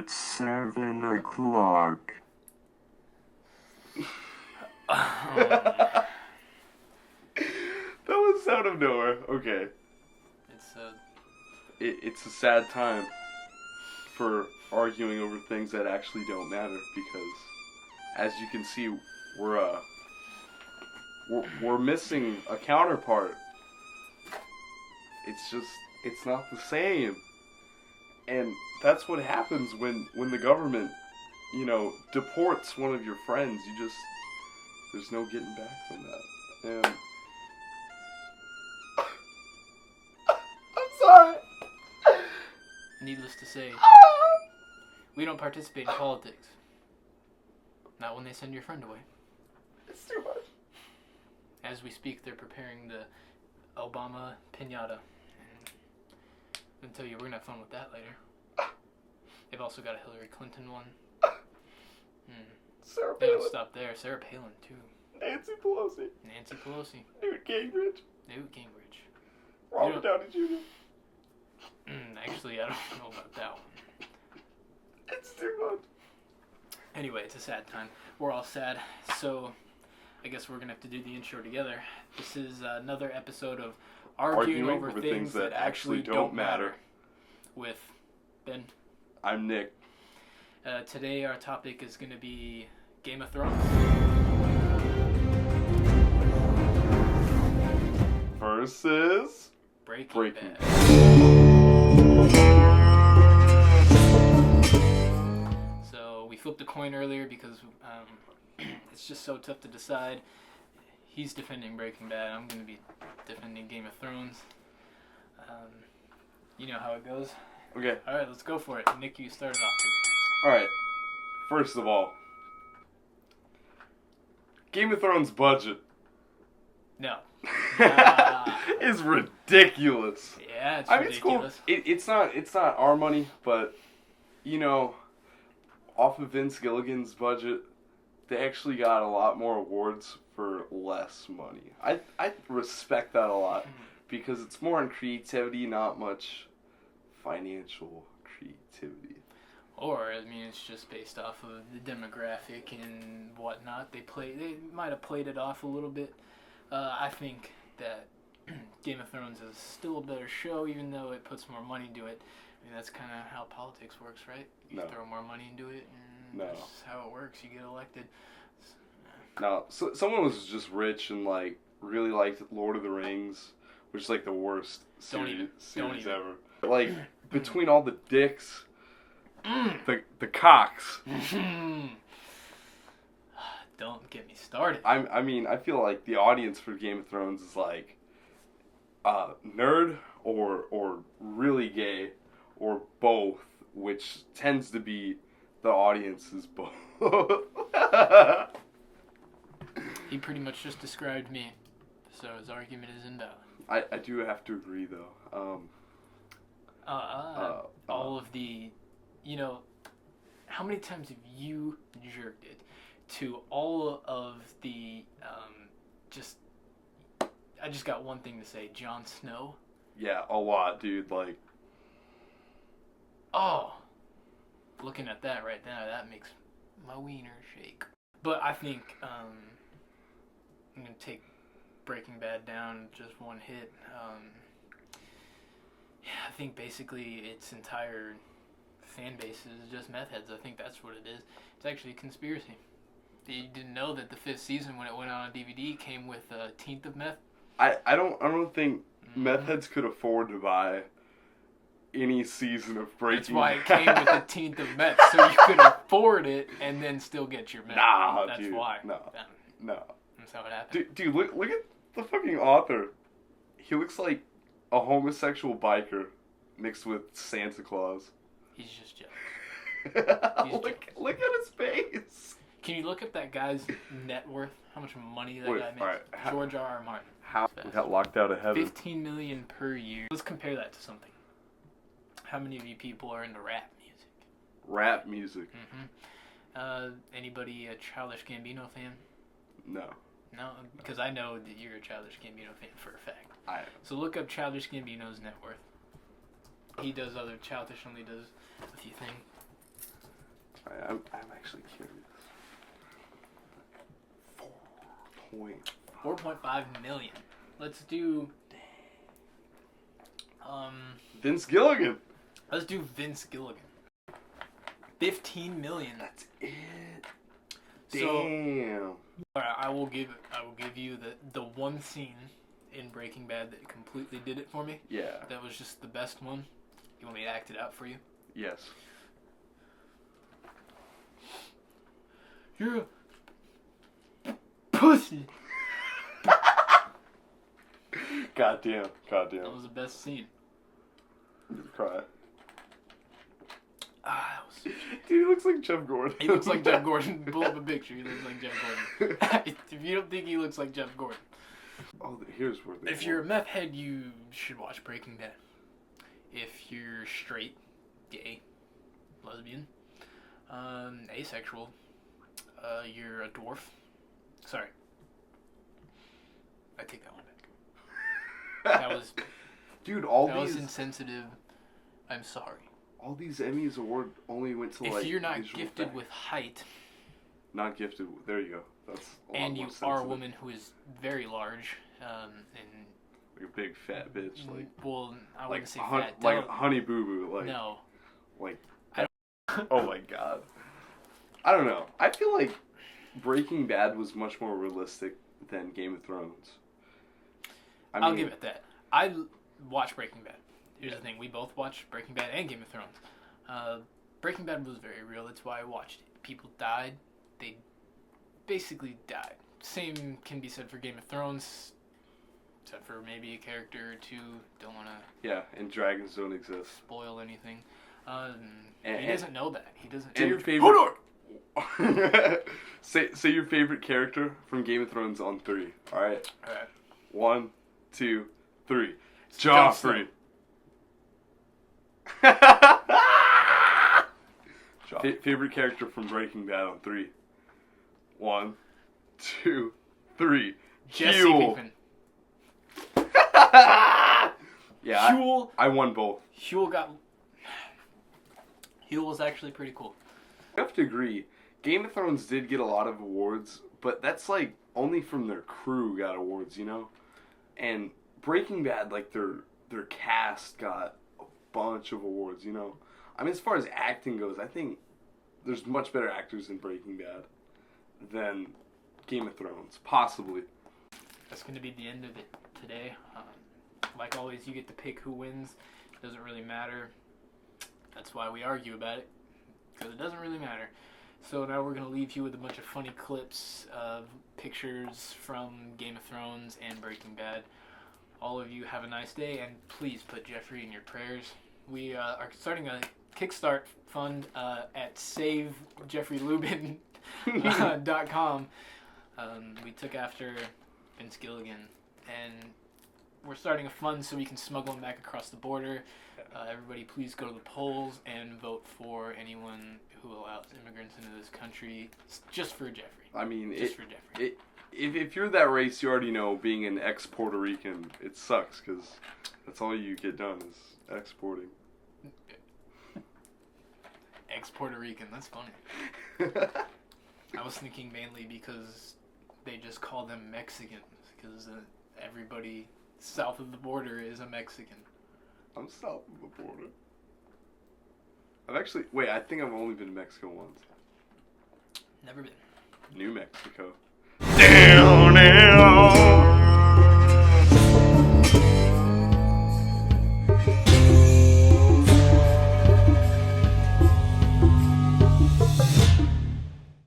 It's 7 o'clock. That was out of nowhere. Okay. It's a sad time for arguing over things that actually don't matter, because as you can see, we're missing a counterpart. It's not the same. And that's what happens when the government, deports one of your friends. There's no getting back from that. And I'm sorry. Needless to say, we don't participate in politics. Not when they send your friend away. It's too much. As we speak, they're preparing the Obama pinata. And I'll tell you, we're going to have fun with that later. They've also got a Hillary Clinton one. Sarah They Palin. don't stop there. Sarah Palin, too. Nancy Pelosi. Nancy Pelosi. Newt Gingrich. Newt Gingrich. Robert Downey Jr. Actually, I don't know about that one. It's too much. Anyway, it's a sad time. We're all sad, so I guess we're going to have to do the intro together. This is another episode of Arguing over things that actually don't matter. With Ben. I'm Nick. Today our topic is going to be Game of Thrones. Versus Breaking Bad. So we flipped a coin earlier because it's just so tough to decide. He's defending Breaking Bad. I'm going to be defending Game of Thrones. You know how it goes. Okay. All right, let's go for it. Nick, you started off today. All right. First of all, Game of Thrones budget No. is ridiculous. Yeah, it's I mean, it's cool. ridiculous. It's not our money, but off of Vince Gilligan's budget, they actually got a lot more awards for less money. I respect that a lot because it's more on creativity, not much financial creativity. Or, I mean, it's just based off of the demographic and whatnot. They might have played it off a little bit. I think that Game of Thrones is still a better show, even though it puts more money into it. I mean, that's kind of how politics works, right? You throw more money into it, and that's how it works. You get elected. No, so someone was just rich and really liked Lord of the Rings, which is the worst series ever. Between all the dicks, the cocks. Don't get me started. I mean, I feel like the audience for Game of Thrones is nerd or really gay or both, which tends to be the audience is both. He pretty much just described me, so his argument is invalid. I do have to agree, though. All of the, how many times have you jerked it to all of the, I just got one thing to say, Jon Snow? Yeah, a lot, dude, Oh, looking at that right now, that makes my wiener shake. But I think, I'm going to take Breaking Bad down just one hit. I think basically its entire fan base is just meth heads. I think that's what it is. It's actually a conspiracy. You didn't know that the 5th season, when it went out on DVD, came with a teenth of meth? I don't think meth heads could afford to buy any season of Breaking Bad. That's why it came with a teenth of meth, so you could afford it and then still get your meth. Nah, that's dude. why. No. That's how it happened. Dude, look at the fucking author. He looks like a homosexual biker mixed with Santa Claus. He's just jealous. Look at his face. Can you look up that guy's net worth? How much money that guy makes? Right, George R. R. Martin. How we got locked out of heaven? $15 million per year. Let's compare that to something. How many of you people are into rap music? Rap music. Anybody a Childish Gambino fan? No. No, because I know that you're a Childish Gambino fan for a fact. I am. So look up Childish Gambino's net worth. He does other Childish only does a few things. I'm actually curious. 4.5 million. Let's do. Vince Gilligan. Let's do Vince Gilligan. 15 million. That's it. So, Damn. alright, I will give you the one scene in Breaking Bad that completely did it for me. Yeah. That was just the best one. You want me to act it out for you? Yes. You're a pussy. Goddamn. That was the best scene. Cry. That was. Dude, he looks like Jeff Gordon. He looks like Jeff Gordon. Pull up a picture. He looks like Jeff Gordon. If you don't think he looks like Jeff Gordon. Oh, here's where they If you're a meth head, you should watch Breaking Bad. If you're straight, gay, lesbian, asexual, you're a dwarf. Sorry. I take that one back. That was... Dude, that was insensitive. I'm sorry. All these Emmys award only went to If you're not gifted with height... Not gifted... There you go. That's a lot and more you sensitive. are a woman who is very large, and... Like a big fat bitch, like... Well, I like wouldn't say fat. like Honey Boo Boo, like... No. Like... I Oh my god. I don't know. I feel like Breaking Bad was much more realistic than Game of Thrones. I'll give it that. I watch Breaking Bad. Here's the thing. We both watched Breaking Bad and Game of Thrones. Breaking Bad was very real. That's why I watched it. People died. They basically died. Same can be said for Game of Thrones, except for maybe a character or two. Don't want to... Yeah, and dragons don't exist. Spoil anything. He doesn't know that. He doesn't... And your favorite... Hold on! say your favorite character from Game of Thrones on 3. Alright? Alright. 1, 2, 3. Joffrey. Favorite character from Breaking Bad on 3. 1, 2, 3. Jesse Huel. Pinkman. Yeah, Huel. I won both. Huel was actually pretty cool. I have to agree. Game of Thrones did get a lot of awards, but that's like only from their crew got awards, you know? And Breaking Bad, like their cast got a bunch of awards, you know? I mean, as far as acting goes, I think there's much better actors in Breaking Bad than Game of Thrones, possibly. That's going to be the end of it today. Like always, you get to pick who wins. Doesn't really matter. That's why we argue about it, because it doesn't really matter. So now we're going to leave you with a bunch of funny clips of pictures from Game of Thrones and Breaking Bad. All of you have a nice day, and please put Jeffrey in your prayers. We are starting a Kickstart fund at SaveJeffreyLubin.com. We took after Vince Gilligan, and we're starting a fund so we can smuggle him back across the border. Everybody please go to the polls and vote for anyone who allows immigrants into this country, just for Jeffrey. I mean, just for Jeffrey. If you're that race, you already know being an ex-Puerto Rican, it sucks, because that's all you get done is exporting. Ex-Puerto Rican, that's funny. I was thinking mainly because they just call them Mexicans, because everybody south of the border is a Mexican. I'm south of the border. I think I've only been to Mexico once. Never been. New Mexico.